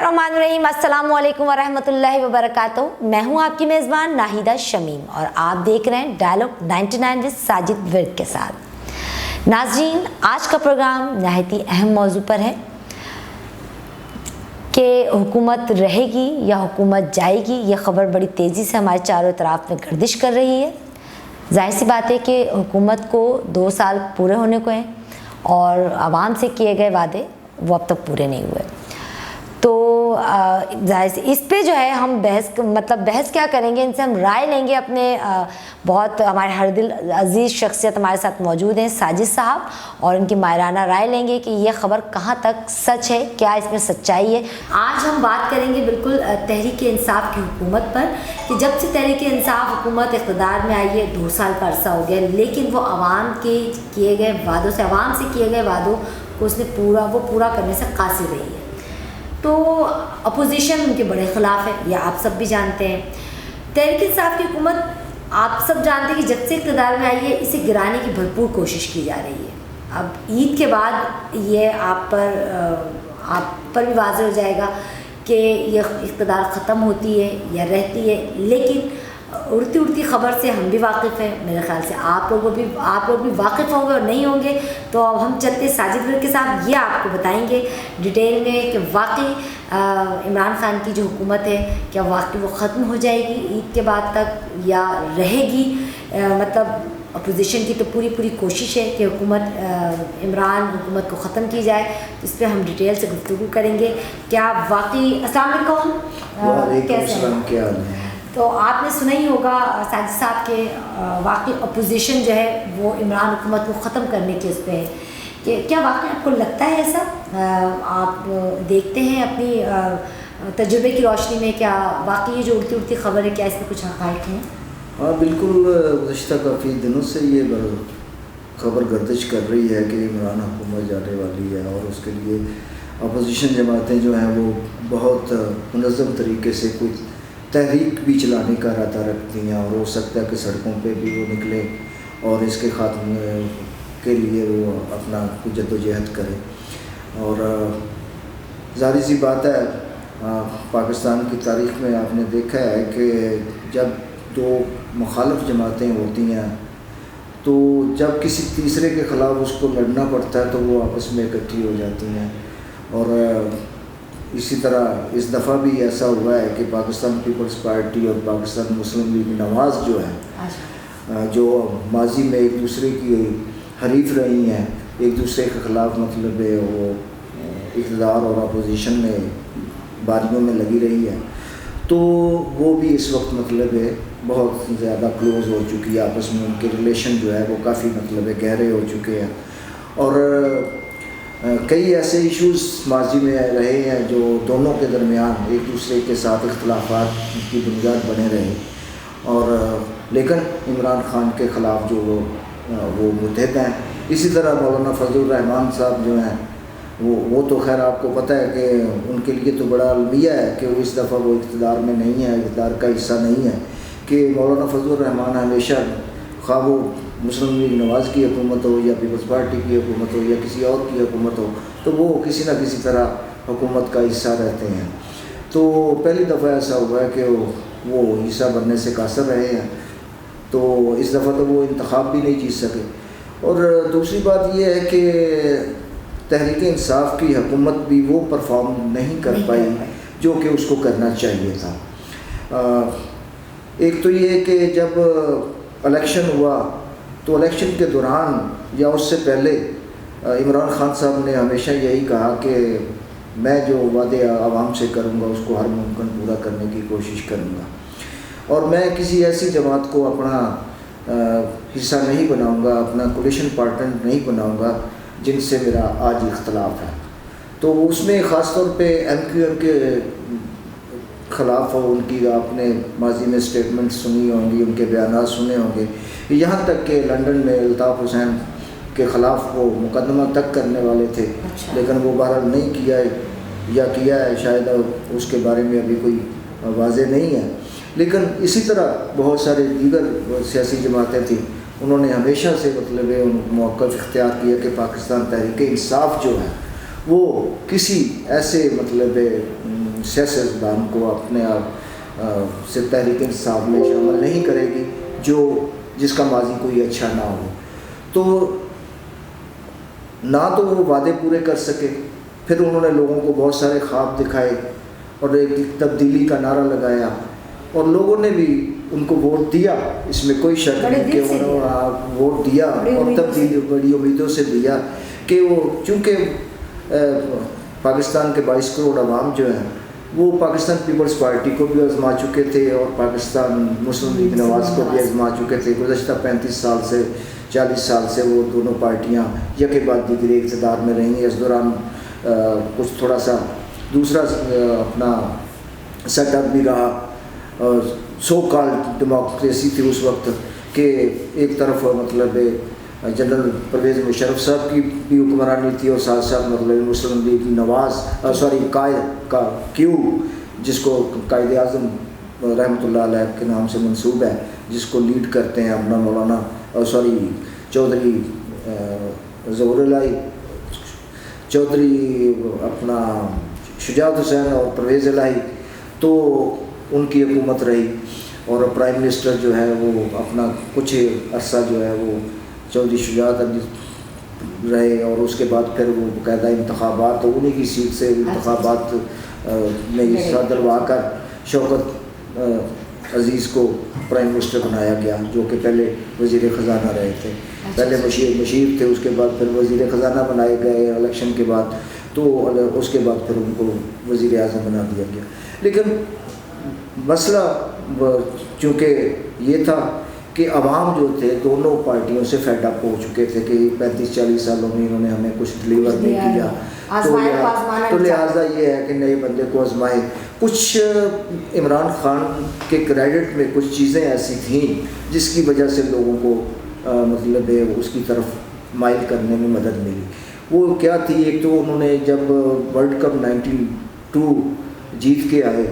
बिस्मिल्लाहिर्रहमानिर्रहीम, अस्सलामु अलैकुम वरहमतुल्लाहि वबरकातुहू। मैं हूँ आपकी मेज़बान नाहिदा शमीम और आप देख रहे हैं डायलॉग 99 विद साजिद विर्क के साथ। नाज़रीन, आज का प्रोग्राम नहायत ही अहम मौजू पर है कि हुकूमत रहेगी या हुकूमत जाएगी। ये ख़बर बड़ी तेज़ी से हमारे चारों तरफ में गर्दिश कर रही है। जाहिर सी बात है कि हुकूमत को 2 साल पूरे होने को हैं और आवाम से किए गए वादे वो अब तक पूरे नहीं हुए। तो जाहिर से इस पे जो है हम बहस क्या करेंगे, इनसे हम राय लेंगे। अपने बहुत हमारे हर दिल अजीज़ शख्सियत हमारे साथ मौजूद हैं, साजिद साहब, और उनकी मायराना राय लेंगे कि ये ख़बर कहाँ तक सच है, क्या इसमें सच्चाई है। आज हम बात करेंगे बिल्कुल तहरीक इंसाफ की हुकूमत पर कि जब से तहरीक इंसाफ हुकूमत इक़्तिदार में आई है 2 साल का अरसा हो गया, लेकिन वो आवाम के किए गए वादों से, आवाम से किए गए वादों को उसने पूरा करने से कासिर रही है। तो अपोजिशन उनके बड़े ख़िलाफ़ है, यह आप सब भी जानते हैं। तहरीक इंसाफ की हुकूमत आप सब जानते हैं कि जब से इक़्तिदार में आई है इसे गिराने की भरपूर कोशिश की जा रही है। अब ईद के बाद ये आप पर भी वाज़ेह हो जाएगा कि ये इक़्तिदार ख़त्म होती है या रहती है, लेकिन उड़ती ख़बर से हम भी वाकिफ़ हैं। मेरे ख़्याल से आप लोग भी वाकिफ़ होंगे और नहीं होंगे। तो अब हम चलते साजिद विर्क के साथ, ये आपको बताएंगे डिटेल में कि वाकई इमरान खान की जो हुकूमत है क्या वाकई वो ख़त्म हो जाएगी ईद के बाद तक या रहेगी। मतलब अपोजिशन की तो पूरी कोशिश है कि हुकूमत को ख़त्म की जाए। तो इस पर हम डिटेल से गुफ्तगू करेंगे। क्या वाकई अस्सलाम वालेकुम, कैसे हैं? तो आपने सुना ही होगा साजिद साहब के वाकई अपोजिशन जो है वो इमरान हुकूमत को ख़त्म करने के उस पर है कि क्या वाकई आपको लगता है ऐसा? आप देखते हैं अपनी तजुर्बे की रोशनी में क्या वाकई ये जो उड़ती ख़बर है क्या इसमें कुछ हक़ाइक़ हैं? हाँ बिल्कुल, गुज़श्ता काफ़ी दिनों से ये ख़बर गर्दिश कर रही है कि इमरान हुकूमत जाने वाली है और उसके लिए अपोजिशन जमातें जो हैं वो बहुत मुनज़्ज़म तरीके से कुछ तहरीक भी चलाने का इरादा रखती हैं और हो सकता है कि सड़कों पे भी वो निकले और इसके ख़ात्मे के लिए वो अपना कुछ जद्दोजहद करें। और ज़ाहिर सी बात है, पाकिस्तान की तारीख़ में आपने देखा है कि जब 2 मुखालिफ जमातें होती हैं तो जब किसी तीसरे के ख़िलाफ़ उसको लड़ना पड़ता है तो वो आपस में इकट्ठी हो जाती हैं। और इसी तरह इस दफ़ा भी ऐसा हुआ है कि पाकिस्तान पीपल्स पार्टी और पाकिस्तान मुस्लिम लीग नवाज़ जो है, जो माजी में एक दूसरे की हरीफ रही हैं, एक दूसरे के ख़िलाफ़ मतलब है वो इक़्तिदार और अपोजिशन में बारियों में लगी रही है, तो वो भी इस वक्त मतलब है बहुत ज़्यादा क्लोज़ हो चुकी है। आपस में उनके रिलेशन जो है वो काफ़ी मतलब है गहरे हो चुके हैं। और कई ऐसे इश्यूज़ माजी में रहे हैं जो दोनों के दरमियान एक दूसरे के साथ इख्तलाफात की बुनियाद बने रहे, और लेकिन इमरान खान के ख़िलाफ़ जो वो मुतहद हैं। इसी तरह मौलाना फजलुर रहमान साहब जो हैं वो तो खैर आपको पता है कि उनके लिए तो बड़ा अलमिया है कि वो इस दफ़ा वो इक़्तिदार में नहीं है, इक़्तिदार का हिस्सा नहीं है। कि मौलाना फजलुर रहमान हमेशा खा वो मुस्लिम लीग नवाज़ की हुकूमत हो या पीपल्स पार्टी की हुकूमत हो या किसी और की हुकूमत हो, तो वो किसी न किसी तरह हुकूमत का हिस्सा रहते हैं। तो पहली दफ़ा ऐसा हुआ है कि वो हिस्सा बनने से कासर रहे हैं, तो इस दफ़ा तो वो इंतखाब भी नहीं जीत सके। और दूसरी बात ये है कि तहरीक इंसाफ की हुकूमत भी वो परफॉर्म नहीं कर पाई जो कि उसको करना चाहिए था। एक तो ये कि जब इलेक्शन हुआ तो इलेक्शन के दौरान या उससे पहले इमरान खान साहब ने हमेशा यही कहा कि मैं जो वादे आवाम से करूँगा उसको हर मुमकिन पूरा करने की कोशिश करूँगा और मैं किसी ऐसी जमात को अपना हिस्सा नहीं बनाऊँगा, अपना कोलिशन पार्टनर नहीं बनाऊँगा जिनसे मेरा आज इख्तलाफ है। तो उसमें ख़ास तौर पे MQM के ख़िलाफ़ उनकी आपने माजी में स्टेटमेंट सुनी होंगी, उनके बयान सुने होंगे, यहाँ तक कि लंदन में अल्ताफ़ हुसैन के ख़िलाफ़ वो मुकदमा तक करने वाले थे। अच्छा। लेकिन वो बहरहाल नहीं किया या किया है शायद उसके बारे में अभी कोई वाज़ेह नहीं है। लेकिन इसी तरह बहुत सारे दीगर सियासी जमातें थी, उन्होंने हमेशा से मतलब मौक़िफ़ इख्तियार किया कि पाकिस्तान तहरीक इंसाफ जो है वो किसी ऐसे मतलब सियासतदान को अपने आप से तहरीक इंसाफ में शामिल नहीं करेगी जिसका माजी कोई अच्छा ना हो। तो ना तो वो वादे पूरे कर सके, फिर उन्होंने लोगों को बहुत सारे ख्वाब दिखाए और एक तब्दीली का नारा लगाया और लोगों ने भी उनको वोट दिया, इसमें कोई शक नहीं कि उन्होंने वोट दिया और तब्दीली बड़ी उम्मीदों से दिया कि वो चूँकि पाकिस्तान के 22 करोड़ अवाम जो हैं वो पाकिस्तान पीपल्स पार्टी को भी आजमा चुके थे और पाकिस्तान मुस्लिम लीग नवाज़ को भी आजमा चुके थे। गुज़श्ता 35 साल से 40 साल से वो दोनों पार्टियाँ यके बाद दीगरे इक़्तिदार में रही हैं। इस दौरान कुछ थोड़ा सा दूसरा अपना सेटअप भी रहा, सो कॉल डेमोक्रेसी थी उस वक्त कि एक तरफ मतलब जनरल परवेज़ मुशर्रफ साहब की भी हुक्मरानी थी और साथ साथ मतलब मुस्लिम लीग नवाज़ कायद का क्यू जिसको कायद आज़म रहमतुल्लाह अलैह के नाम से मंसूब है, जिसको लीड करते हैं अपना मौलाना चौधरी ज़हूरुल्लाह चौधरी अपना शुजात हुसैन और परवेज़ इलाही, तो उनकी हुकूमत रही और प्राइम मिनिस्टर जो है वो अपना कुछ अरसा जो है वो चौधरी शुजात अली रहे और उसके बाद फिर वो बाकायदा इंतखाबात तो उन्हीं की सीट से इंतखाबात में हिस्सा दिलवा कर शौकत अज़ीज़ को प्राइम मिनिस्टर बनाया गया, जो कि पहले वज़ीर ख़ज़ाना रहे थे। पहले मशीर थे, उसके बाद फिर वज़ीर ख़ज़ाना बनाए गए इलेक्शन के बाद, तो उसके बाद फिर उनको वज़ीर आज़म बना दिया गया। लेकिन मसला चूँकि ये था कि अवाम जो थे दोनों पार्टियों से फेड अप हो चुके थे कि 35-40 सालों में इन्होंने हमें कुछ डिलीवर नहीं किया, तो लिहाजा ये है कि नए बंदे को आजमाए। कुछ इमरान खान के क्रेडिट में कुछ चीज़ें ऐसी थीं जिसकी वजह से लोगों को मतलब उसकी तरफ माइल करने में मदद मिली। वो क्या थी, एक तो उन्होंने जब वर्ल्ड कप 92 जीत के आए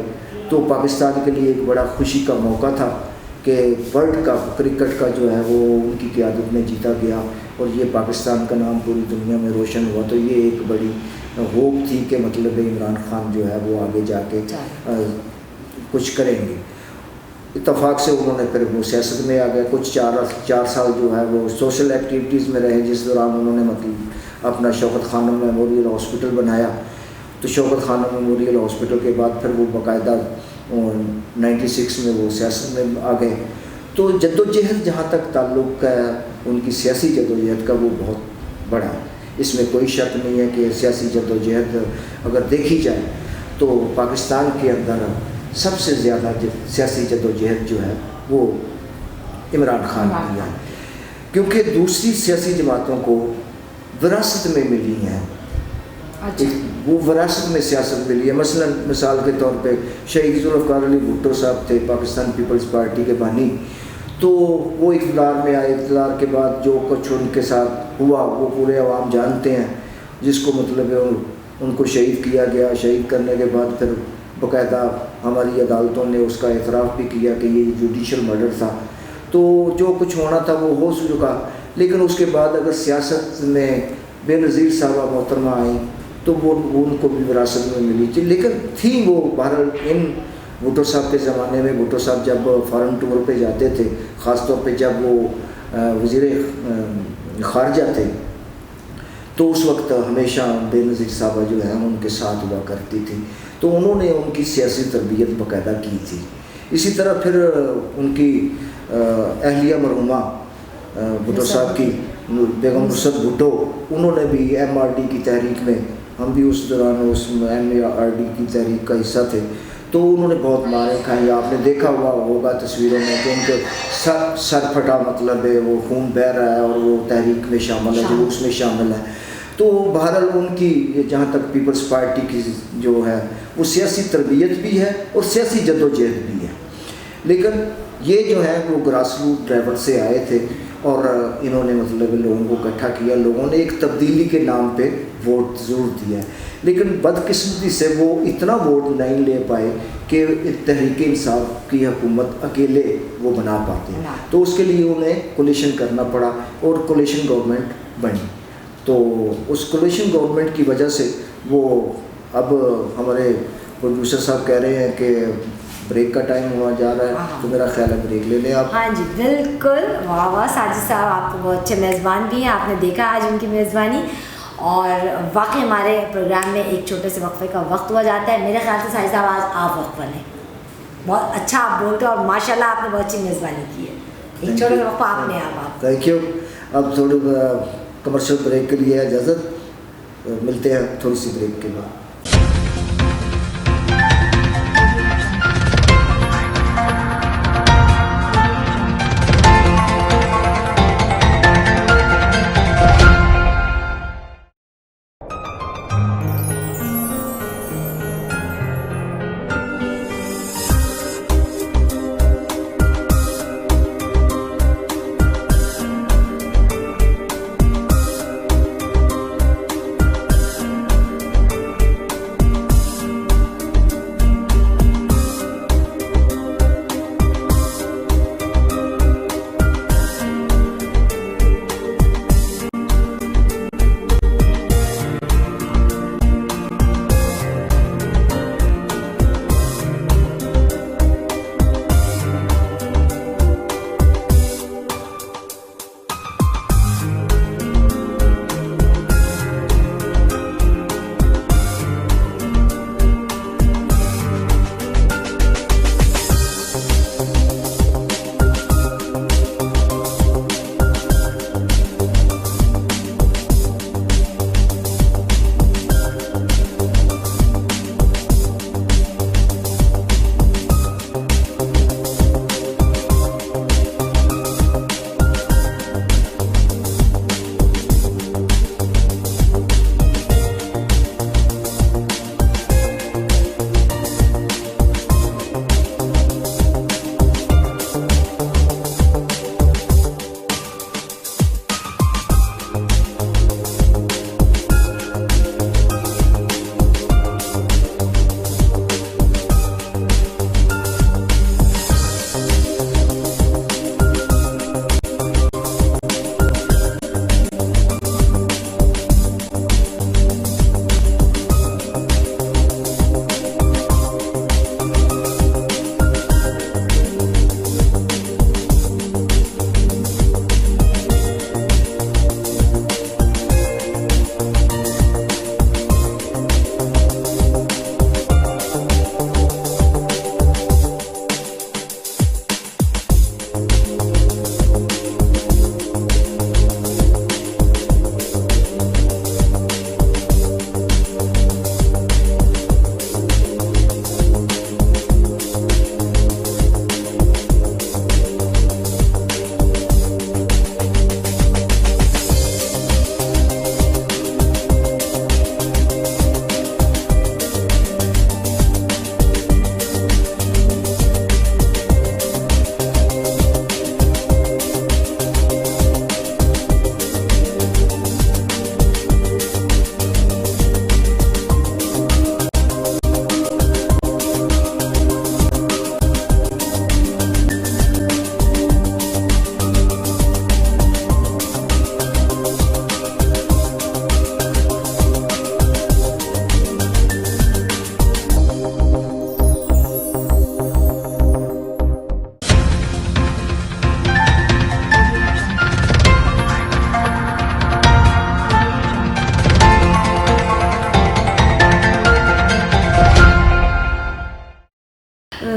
तो पाकिस्तान के लिए एक बड़ा खुशी का मौका था कि वर्ल्ड कप क्रिकेट का जो है वो उनकी क़यादत में जीता गया और ये पाकिस्तान का नाम पूरी दुनिया में रोशन हुआ। तो ये एक बड़ी होप थी कि मतलब इमरान खान जो है वो आगे जाके कुछ करेंगे। इत्तफाक से उन्होंने फिर वो सियासत में आ गए। कुछ चार साल जो है वो सोशल एक्टिविटीज़ में रहे, जिस दौरान उन्होंने मतलब अपना शौकत खानम मेमोरियल हॉस्पिटल बनाया। तो शौकत खानम मेमोरियल हॉस्पिटल के बाद फिर वो बाकायदा 96 में वो सियासत में आ गए। तो जद्दोजहद जहाँ तक ताल्लुक़ है उनकी सियासी जद्दोजहद का वो बहुत बड़ा है, इसमें कोई शक नहीं है कि सियासी जद्दोजहद अगर देखी जाए तो पाकिस्तान के अंदर सबसे ज़्यादा सियासी जद्दोजहद जो है वो इमरान खान की है, क्योंकि दूसरी सियासी जमातों को विरासत में मिली हैं। वो विरासत में सियासत मिली है। मसलन मिसाल के तौर पे शहीद ज़ुल्फ़िकार अली भुट्टो साहब थे पाकिस्तान पीपल्स पार्टी के बानी, तो वो इक़्तिदार में आए। इक़्तिदार के बाद जो कुछ उनके साथ हुआ वो पूरे अवाम जानते हैं, जिसको मतलब उनको शहीद किया गया। शहीद करने के बाद फिर बाकायदा हमारी अदालतों ने उसका एतराफ़ भी किया कि ये जुडिशल मर्डर था। तो जो कुछ होना था वो हो चुका, लेकिन उसके बाद अगर सियासत में बेनज़ीर साहबा मोहतरमा आई तो वो उनको भी विरासत में मिली थी। लेकिन थी वो बहरहाल इन भुट्टो साहब के ज़माने में। भुट्टो साहब जब फ़ॉरेन टूर पे जाते थे, ख़ास तौर पे जब वो वज़ीर ख़ारजा थे, तो उस वक्त हमेशा बेनज़ीर साहबा जो है उनके साथ हुआ करती थी। तो उन्होंने उनकी सियासी तरबियत बाकायदा की थी। इसी तरह फिर उनकी अहलिया मरहुमा भुट्टो साहब की बेगम नुसरत भुट्टो, उन्होंने भी MRD की तहरीक में, हम भी उस दौरान उस MRD की तहरीक का हिस्सा थे, तो उन्होंने बहुत मारे खाए। आपने देखा हुआ होगा तस्वीरों में कि उनके सर फटा, मतलब है वो खून बह रहा है और वो तहरीक में शामिल है, जुलूस में शामिल है। तो बहरहाल उनकी जहाँ तक पीपल्स पार्टी की जो है वो सियासी तरबियत भी है और सियासी जद्दोजहद भी है। लेकिन ये जो है वो ग्रास रूट लेवल से आए थे और इन्होंने मतलब लोगों को इकट्ठा किया। लोगों ने एक तब्दीली के नाम पे वोट ज़रूर दिया है, लेकिन बदकिस्मती से वो इतना वोट नहीं ले पाए कि तहरीक इंसाफ की हुकूमत अकेले वो बना पाते हैं। तो उसके लिए उन्हें कोलिशन करना पड़ा और कोलिशन गवर्नमेंट बनी। तो उस कोलिशन गवर्नमेंट की वजह से वो अब हमारे प्रोड्यूसर साहब कह रहे हैं कि ब्रेक का टाइम हुआ जा रहा है, तो मेरा ख्याल है ब्रेक ले लें आप। हाँ जी बिल्कुल, वाह वाह साजिद साहब, आप तो बहुत अच्छे मेज़बान भी हैं, आपने देखा आज उनकी मेज़बानी। और वाकई हमारे प्रोग्राम में एक छोटे से वक्फे का वक्त हुआ जाता है। मेरे ख्याल से साजिद साहब आज आप वक्फा लें, बहुत अच्छा आप बोलते हो और माशाल्लाह आपने बहुत अच्छी मेज़बानी की है। एक छोटा सा वक्फा आपने आप थैंक यू। अब थोड़ी कमर्शियल ब्रेक के लिए इजाज़त, मिलते हैं थोड़ी सी ब्रेक के बाद।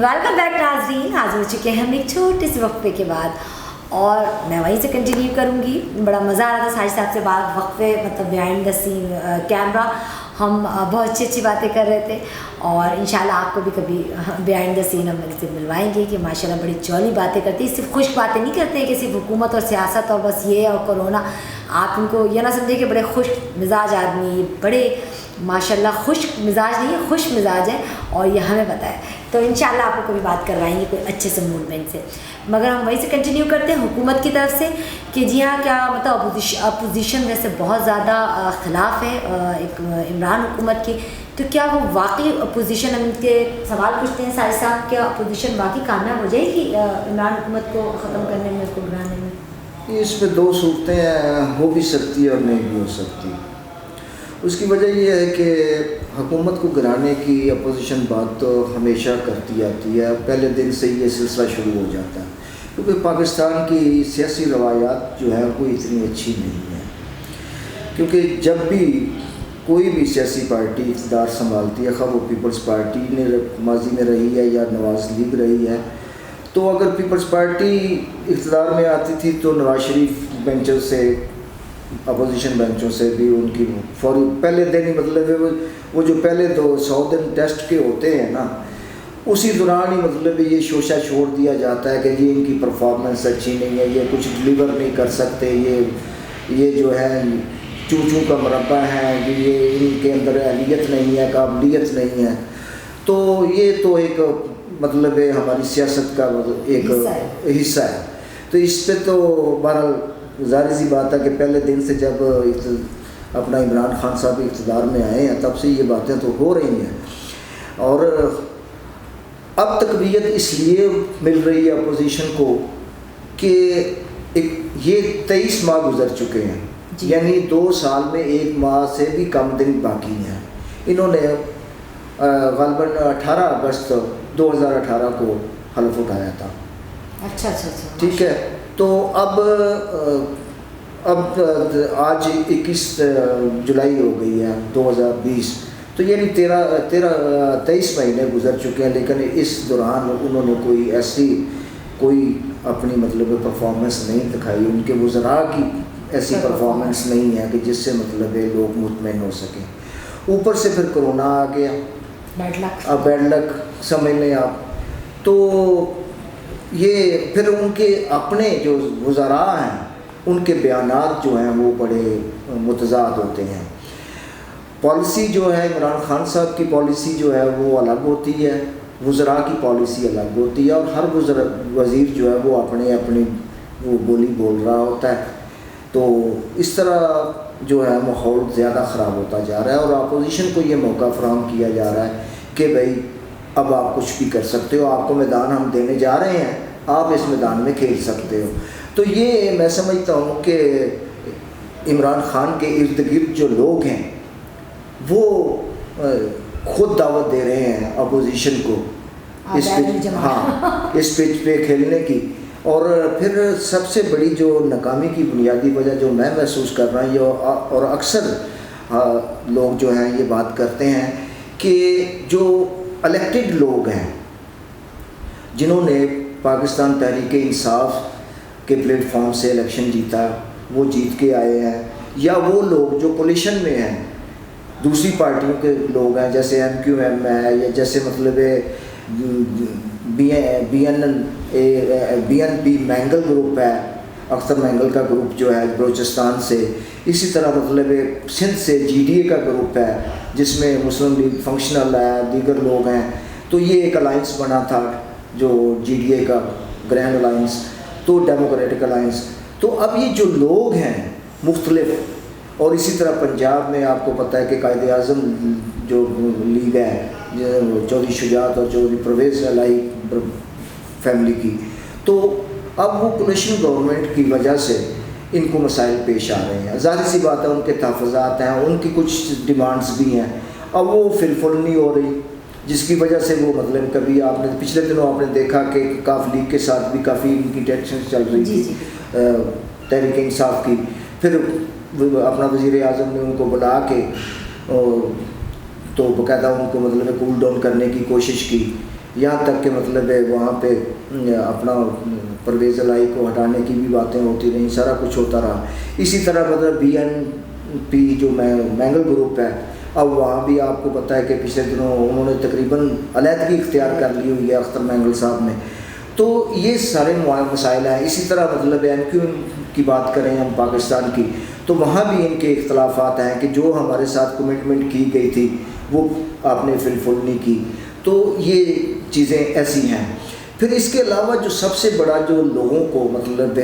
वेलकम बैक नाज़रीन, हाजिर हो चुके हैं हम एक छोटे से वक्फे के बाद और मैं वहीं से कंटिन्यू करूँगी। बड़ा मज़ा आ रहा था साजिद साहब से बात, वक्फे मतलब बिहाइंड द सीन कैमरा हम बहुत अच्छी अच्छी बातें कर रहे थे और इंशाल्लाह आपको भी कभी बिहाइंड द सीन हम इनसे मिलवाएंगे कि माशाल्लाह बड़ी जॉली बातें करती है। सिर्फ खुश बातें नहीं करते हैं कि सिर्फ हुकूमत और सियासत और बस ये और कोरोना, आप उनको ये ना समझे कि बड़े खुश मिजाज आदमी, बड़े माशाल्लाह खुश मिजाज नहीं है, खुश मिजाज है और ये हमें पता है। तो इंशाल्लाह आपको कभी बात करवाएंगे कोई अच्छे से मूवमेंट से। मगर हम वहीं से कंटिन्यू करते हैं हुकूमत की तरफ से कि जी हाँ, क्या मतलब अपोजिशन वैसे बहुत ज़्यादा ख़िलाफ़ है एक इमरान हुकूमत की, तो क्या वो वाकई अपोजिशन, हम इनके सवाल पूछते हैं साजिद साहब, क्या अपोजिशन वाकई कामयाब हो जाएगी इमरान हुकूमत को ख़त्म करने में, उसको गिराने में? इसमें दो सूरतें हो भी सकती है और नहीं भी हो सकती। اس کی وجہ یہ ہے کہ حکومت کو گرانے کی اپوزیشن بات تو ہمیشہ کرتی آتی ہے، پہلے دن سے یہ سلسلہ شروع ہو جاتا ہے، کیونکہ پاکستان کی سیاسی روایات جو ہیں کوئی اتنی اچھی نہیں ہیں، کیونکہ جب بھی کوئی بھی سیاسی پارٹی اقتدار سنبھالتی ہے، خواہ وہ پیپلز پارٹی نے ماضی میں رہی ہے یا نواز لیگ رہی ہے، تو اگر پیپلز پارٹی اقتدار میں آتی تھی تو نواز شریف بینچوں سے، اپوزیشن بینچوں سے بھی ان کی فوری پہلے دن ہی مطلب ہے وہ جو پہلے 100 دن ٹیسٹ کے ہوتے ہیں نا، اسی دوران ہی مطلب یہ شوشہ چھوڑ دیا جاتا ہے کہ جی ان کی پرفارمنس اچھی نہیں ہے، یہ کچھ ڈلیور نہیں کر سکتے، یہ جو ہے چوچو کا مربع ہے، یہ ان کے اندر اہلیت نہیں ہے، قابلیت نہیں ہے. تو یہ تو ایک مطلب ہے ہماری سیاست کا ایک حصہ ہے. تو اس پہ تو بہرحال ظاہر سی بات ہے کہ پہلے دن سے جب اپنا عمران خان صاحب اقتدار میں آئے ہیں تب سے یہ باتیں تو ہو رہی ہیں، اور اب تقویت اس لیے مل رہی ہے اپوزیشن کو کہ یہ 23 ماہ گزر چکے ہیں، یعنی 2 سال میں 1 ماہ سے بھی کم دن باقی ہیں. انہوں نے غالباً 18 اگست 2018 کو حلف اٹھایا تھا. اچھا ٹھیک ہے. تو اب آج 21 جولائی ہو گئی ہے 2020، تو یعنی 23 مہینے گزر چکے ہیں، لیکن اس دوران انہوں نے کوئی اپنی مطلب پرفارمنس نہیں دکھائی. ان کے وزراء کی ایسی پرفارمنس نہیں ہے کہ جس سے مطلب لوگ مطمئن ہو سکیں. اوپر سے پھر کرونا آ گیا، بیڈ لک سمجھ لیں آپ. تو یہ پھر ان کے اپنے جو وزراء ہیں ان کے بیانات جو ہیں وہ بڑے متضاد ہوتے ہیں. پالیسی جو ہے عمران خان صاحب کی پالیسی جو ہے وہ الگ ہوتی ہے، وزراء کی پالیسی الگ ہوتی ہے، اور ہر وزیر جو ہے وہ اپنی وہ بولی بول رہا ہوتا ہے. تو اس طرح جو ہے ماحول زیادہ خراب ہوتا جا رہا ہے، اور اپوزیشن کو یہ موقع فراہم کیا جا رہا ہے کہ بھائی اب آپ کچھ بھی کر سکتے ہو، آپ کو میدان ہم دینے جا رہے ہیں، آپ اس میدان میں کھیل سکتے ہو. تو یہ میں سمجھتا ہوں کہ عمران خان کے ارد گرد جو لوگ ہیں وہ خود دعوت دے رہے ہیں اپوزیشن کو اس پچ پہ کھیلنے کی. اور پھر سب سے بڑی جو ناکامی کی بنیادی وجہ جو میں محسوس کر رہا ہوں، اور اکثر لوگ جو ہیں یہ بات کرتے ہیں کہ جو الیکٹڈ لوگ ہیں جنہوں نے پاکستان تحریک انصاف کے پلیٹ فارم سے الیکشن جیتا، وہ جیت کے آئے ہیں، یا وہ لوگ جو کولیشن میں ہیں دوسری پارٹیوں کے لوگ ہیں، جیسے MQM ہے، یا جیسے مطلب BNP مینگل گروپ ہے، اختر مینگل کا گروپ جو ہے بلوچستان سے، اسی طرح مطلب سندھ سے GDA کا گروپ ہے جس میں مسلم لیگ فنکشنل ہے، دیگر لوگ ہیں. تو یہ ایک الائنس بنا تھا جو GDA کا گرینڈ الائنس، تو ڈیموکریٹک الائنس. تو اب یہ جو لوگ ہیں مختلف، اور اسی طرح پنجاب میں آپ کو پتہ ہے کہ قائد اعظم جو لیگ ہے چودھری شجاعت اور چودھری پرویز الہی فیملی کی، تو اب وہ کولیشن گورنمنٹ کی وجہ سے ان کو مسائل پیش آ رہے ہیں. ظاہر سی بات ہے ان کے تحفظات ہیں، ان کی کچھ ڈیمانڈز بھی ہیں، اب وہ فلفل نہیں ہو رہی، جس کی وجہ سے وہ مطلب کبھی آپ نے پچھلے دنوں آپ نے دیکھا کہ کاف لیگ کے ساتھ بھی کافی ان کی ٹینشن چل رہی تھی تحریک انصاف کی. پھر اپنا وزیر اعظم نے ان کو بلا کے تو باقاعدہ ان کو مطلب کول ڈاؤن کرنے کی کوشش کی، یہاں تک کہ مطلب وہاں پہ اپنا پرویز الہی کو ہٹانے کی بھی باتیں ہوتی رہیں، سارا کچھ ہوتا رہا. اسی طرح مطلب BNP جو مینگل گروپ ہے، اب وہاں بھی آپ کو پتہ ہے کہ پچھلے دنوں انہوں نے تقریباً علیحدگی اختیار کر لی ہوئی ہے اختر مینگل صاحب نے. تو یہ سارے مسائل ہیں. اسی طرح مطلب MQM کی بات کریں ہم پاکستان کی، تو وہاں بھی ان کے اختلافات ہیں کہ جو ہمارے ساتھ کمٹمنٹ کی گئی تھی وہ آپ نے فلفل نہیں کی. تو یہ چیزیں ایسی ہیں. پھر اس کے علاوہ جو سب سے بڑا جو لوگوں کو مطلب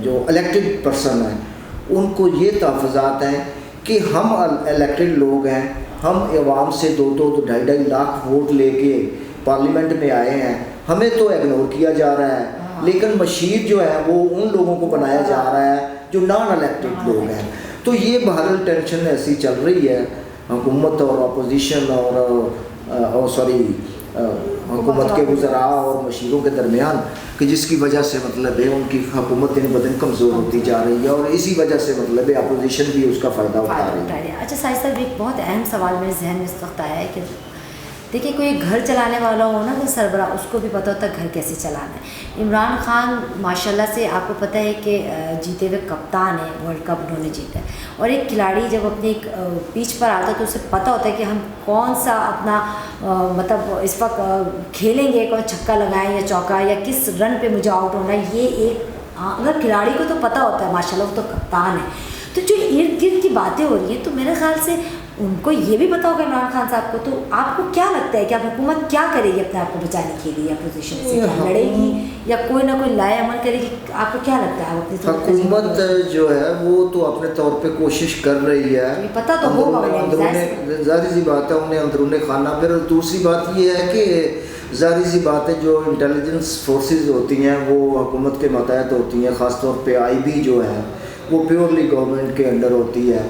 جو الیکٹڈ پرسن ہیں ان کو یہ تحفظات ہیں کہ ہم الیکٹڈ لوگ ہیں، ہم عوام سے 2-2-2.5 لاکھ ووٹ لے کے پارلیمنٹ میں آئے ہیں، ہمیں تو اگنور کیا جا رہا ہے، لیکن مشیر جو ہے وہ ان لوگوں کو بنایا جا رہا ہے جو نان الیکٹڈ لوگ ہیں. تو یہ بہرحال ٹینشن ایسی چل رہی ہے حکومت اور اپوزیشن اور سوری حکومت کے وزراء اور مشیروں کے درمیان کہ جس کی وجہ سے مطلب ہے ان کی حکومت دن بدن کمزور ہوتی جا رہی ہے اور اسی وجہ سے مطلب ہے اپوزیشن بھی اس کا فائدہ اٹھا رہی ہے. اچھا ساحر صاحب ایک بہت اہم سوال میرے ذہن میں اس وقت آیا ہے کہ دیکھیے کوئی گھر چلانے والا ہو نا کوئی سربراہ اس کو بھی پتہ ہوتا ہے گھر کیسے چلانا ہے. عمران خان ماشاء اللہ سے آپ کو پتہ ہے کہ جیتے ہوئے کپتان ہیں, ورلڈ کپ انہوں نے جیتا ہے, اور ایک کھلاڑی جب اپنے ایک پیچ پر آتا ہے تو اسے پتہ ہوتا ہے کہ ہم کون سا اپنا مطلب اس وقت کھیلیں گے, کون چھکا لگائیں یا چوکا یا کس رن پہ مجھے آؤٹ ہونا ہے. یہ ایک اگر کھلاڑی کو تو پتہ ہوتا ہے ماشاء اللہ, وہ تو کپتان ہے. تو جو ارد گرد کی باتیں ہو رہی ہیں تو میرے خیال سے ان کو یہ بھی پتا ہوگا عمران خان صاحب کو. تو آپ کو کیا لگتا ہے کہ اب حکومت کیا کرے گی اپنے آپ کو بچانے کے لیے, اپوزیشن سے لڑے گی یا کوئی نہ کوئی لائے عمل کرے گی؟ آپ کو کیا لگتا ہے اپنی حکومت جو ہے وہ تو اپنے طور پہ کوشش کر رہی ہے, پتہ تو ہوگا ظاہر سی بات ہے انہیں اندرون خانہ. پھر دوسری بات یہ ہے کہ ظاہر سی بات ہے جو انٹیلیجنس فورسز ہوتی ہیں وہ حکومت کے ماتحت ہوتی ہیں, خاص طور پہ آئی بی جو ہے وہ پیورلی گورنمنٹ کے انڈر ہوتی ہے.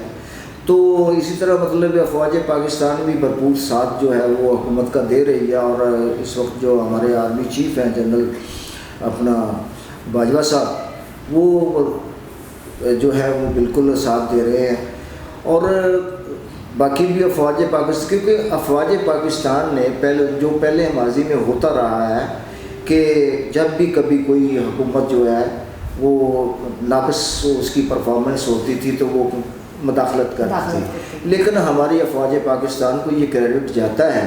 تو اسی طرح مطلب افواج پاکستان بھی بھرپور ساتھ جو ہے وہ حکومت کا دے رہی ہے. اور اس وقت جو ہمارے آرمی چیف ہیں جنرل اپنا باجوہ صاحب وہ جو ہے وہ بالکل ساتھ دے رہے ہیں. اور باقی بھی افواج پاکستان, کیونکہ افواج پاکستان نے پہلے ماضی میں ہوتا رہا ہے کہ جب بھی کبھی کوئی حکومت جو ہے وہ ناقص اس کی پرفارمنس ہوتی تھی تو وہ مداخلت کرتی تھی. لیکن ہماری افواج پاکستان کو یہ کریڈٹ جاتا ہے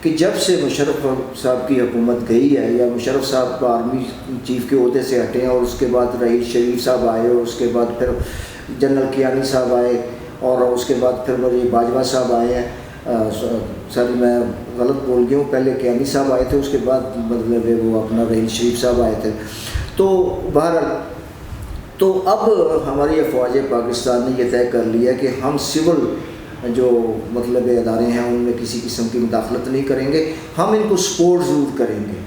کہ جب سے مشرف صاحب کی حکومت گئی ہے یا مشرف صاحب آرمی چیف کے عہدے سے ہٹے ہیں اور اس کے بعد رئیس شریف صاحب آئے اور اس کے بعد پھر جنرل کیانی صاحب آئے اور اس کے بعد پھر میرے باجوہ صاحب آئے ہیں, سوری میں غلط بول گیا ہوں, پہلے کیانی صاحب آئے تھے اس کے بعد مطلب وہ اپنا رئیس شریف صاحب آئے تھے. تو بہرحال تو اب ہماری افواج پاکستان نے یہ طے کر لیا کہ ہم سول جو مطلب ادارے ہیں ان میں کسی قسم کی مداخلت نہیں کریں گے. ہم ان کو سپورٹ ضرور کریں گے,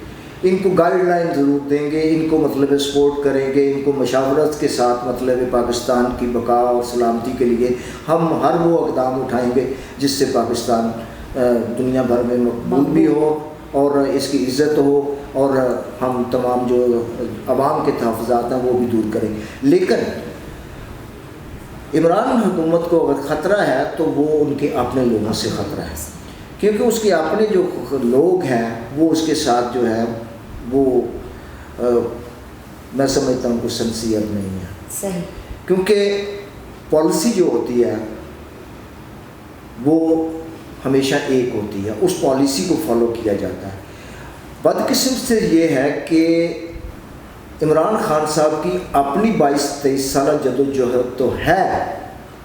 ان کو گائیڈ لائن ضرور دیں گے, ان کو مطلب سپورٹ کریں گے, ان کو مشاورت کے ساتھ مطلب پاکستان کی بقا اور سلامتی کے لیے ہم ہر وہ اقدام اٹھائیں گے جس سے پاکستان دنیا بھر میں مقبول بھی ہو اور اس کی عزت ہو اور ہم تمام جو عوام کے تحفظات ہیں وہ بھی دور کریں. لیکن عمران حکومت کو اگر خطرہ ہے تو وہ ان کے اپنے لوگوں سے خطرہ ہے, کیونکہ اس کے اپنے جو لوگ ہیں وہ اس کے ساتھ جو ہے وہ میں سمجھتا ہوں کہ سنسیئر نہیں ہے. صحیح. کیونکہ پالیسی جو ہوتی ہے وہ ہمیشہ ایک ہوتی ہے, اس پالیسی کو فالو کیا جاتا ہے. بدقسمت سے یہ ہے کہ عمران خان صاحب کی اپنی 22-23 سالہ جدوجہد تو ہے,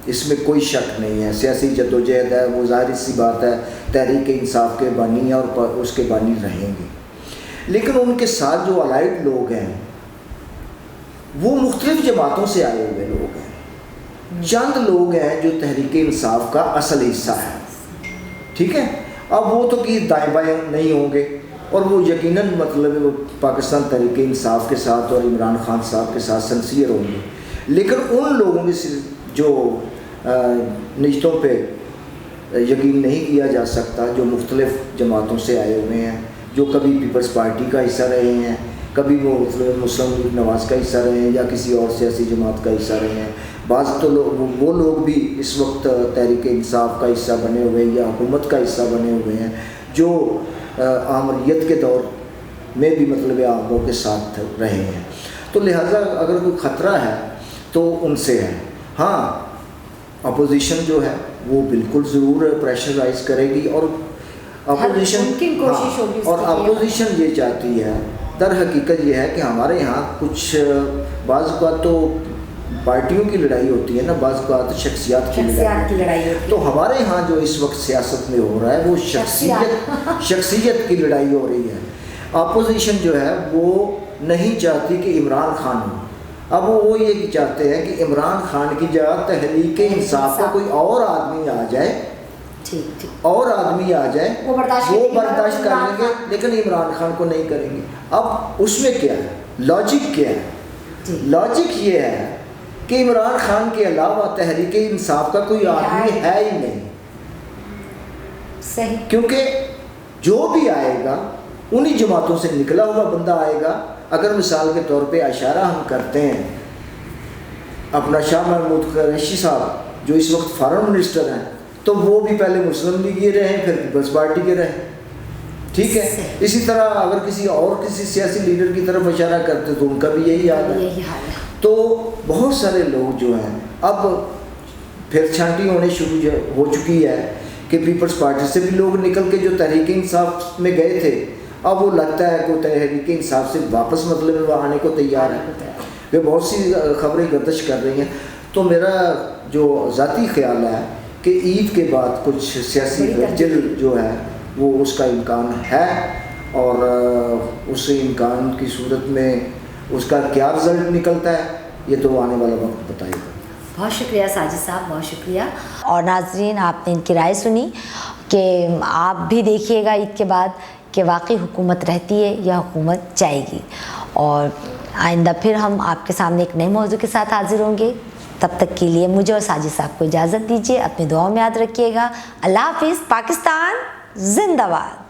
اس میں کوئی شک نہیں ہے, سیاسی جدوجہد ہے, وہ ظاہر سی بات ہے تحریک انصاف کے بانی ہیں اور اس کے بانی رہیں گے. لیکن ان کے ساتھ جو الائڈ لوگ ہیں وہ مختلف جماعتوں سے آئے ہوئے لوگ ہیں. چند لوگ ہیں جو تحریک انصاف کا اصل حصہ ہے, ٹھیک ہے. اب وہ تو کہ دائیں بائیں نہیں ہوں گے اور وہ یقیناً مطلب وہ پاکستان تحریک انصاف کے ساتھ اور عمران خان صاحب کے ساتھ سنسیئر ہوں گے. لیکن ان لوگوں کے جو نجتوں پہ یقین نہیں کیا جا سکتا, جو مختلف جماعتوں سے آئے ہوئے ہیں, جو کبھی پیپلز پارٹی کا حصہ رہے ہیں, کبھی وہ مسلم لیگ نواز کا حصہ رہے ہیں یا کسی اور سیاسی جماعت کا حصہ رہے ہیں. بعض تو وہ لوگ بھی اس وقت تحریک انصاف کا حصہ بنے ہوئے یا حکومت کا حصہ بنے ہوئے ہیں جو آمریت کے دور میں بھی مطلب عاموں کے ساتھ رہے ہیں. تو لہٰذا اگر کوئی خطرہ ہے تو ان سے ہے. ہاں اپوزیشن جو ہے وہ بالکل ضرور پریشرائز کرے گی اور اپوزیشن یہ چاہتی ہے, در حقیقت یہ ہے کہ ہمارے یہاں کچھ بعض اوقات تو پارٹیوں کی لڑائی ہوتی ہے نا, بعض اوقات شخصیات کی لڑائی ہوتی ہے. تو ہمارے یہاں جو اس وقت سیاست میں ہو رہا ہے وہ شخصیت کی لڑائی ہو رہی ہے. اپوزیشن جو ہے وہ نہیں چاہتی کہ عمران خان ہو. اب وہ یہ چاہتے ہیں کہ عمران خان کی جگہ تحریک انصاف کا کوئی اور آدمی آ جائے, اور آدمی آ جائے, وہ برداشت کر لیں گے لیکن عمران خان کو نہیں کریں گے. اب اس میں کیا ہے لاجک, کیا ہے لاجک؟ یہ ہے کہ عمران خان کے علاوہ تحریک انصاف کا کوئی آدمی ہے ہی نہیں. صحیح. کیونکہ جو بھی آئے گا انہی جماعتوں سے نکلا ہوا بندہ آئے گا. اگر مثال کے طور پہ اشارہ ہم کرتے ہیں اپنا شاہ محمود قریشی صاحب جو اس وقت فارن منسٹر ہیں, تو وہ بھی پہلے مسلم لیگ کے رہے, پھر پیپلز پارٹی کے رہے. ٹھیک ہے. اسی طرح اگر کسی سیاسی لیڈر کی طرف اشارہ کرتے تو ان کا بھی یہی حال ہے. تو بہت سارے لوگ جو ہیں اب پھر چھانٹی ہونے شروع ہو چکی ہے کہ پیپلز پارٹی سے بھی لوگ نکل کے جو تحریک انصاف میں گئے تھے, اب وہ لگتا ہے کہ تحریک انصاف سے واپس مطلب وہ آنے کو تیار ہے. کہ بہت سی خبریں گردش کر رہی ہیں. تو میرا جو ذاتی خیال ہے کہ عید کے بعد کچھ سیاسی ہلچل جو ہے وہ اس کا امکان ہے, اور اس امکان کی صورت میں اس کا کیا رزلٹ نکلتا ہے یہ تو آنے والا وقت بتائے گا. بہت شکریہ ساجد صاحب, بہت شکریہ. اور ناظرین, آپ نے ان کی رائے سنی کہ آپ بھی دیکھیے گا عید کے بعد کہ واقعی حکومت رہتی ہے یا حکومت جائے گی. اور آئندہ پھر ہم آپ کے سامنے ایک نئے موضوع کے ساتھ حاضر ہوں گے. تب تک کے لیے مجھے اور ساجد صاحب کو اجازت دیجیے. اپنی دعاؤں میں یاد رکھیے گا. اللہ حافظ. پاکستان زندہ باد.